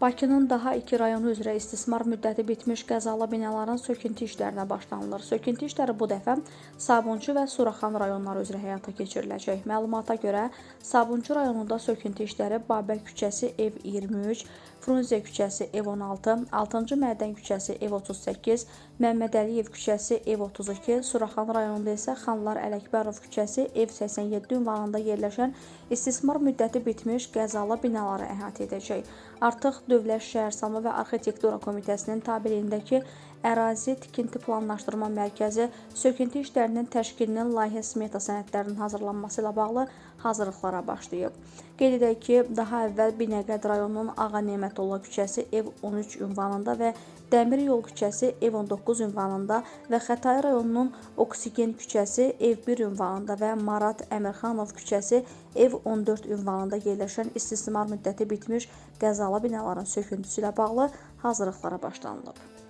Bakının daha 2 rayonu üzrə istismar müddəti bitmiş qəzalı binaların söküntü işlərinə başlanılır. Söküntü işləri bu dəfə Sabunçu və Suraxan rayonları üzrə həyata keçiriləcək. Məlumata görə Sabunçu rayonunda söküntü işləri Babək küçəsi ev 23, Frunze küçəsi ev 16, 6-cı Mədən küçəsi ev 38, Məmməd Əliyev küçəsi ev 32, Suraxan rayonunda isə Xanlar Ələkbərov küçəsi ev 87 ünvanında yerləşən istismar müddəti bitmiş qəzalı binaları əhatə edəcək. Artıq Dövlət Şəhərsalma və Arxitektura Komitəsinin tabeliyindəki Ərazi Tikinti Planlaşdırma Mərkəzi söküntü işlərinin təşkilinin layihə smeta sənədlərinin hazırlanması ilə bağlı hazırlıqlara başlayıb. Qeyd edək ki, daha əvvəl Binəqədi rayonunun Ağa Nemətoğlu küçəsi ev 13 ünvanında və Dəmir Yol küçəsi ev 19 ünvanında və Xətai rayonunun Oksigen küçəsi ev 1 ünvanında və Marat Əmirxanov küçəsi ev 14 ünvanında yerləşən istismar müddəti bitmiş qəzalı binaların söküntüsü ilə bağlı hazırlıqlara başlanılıb.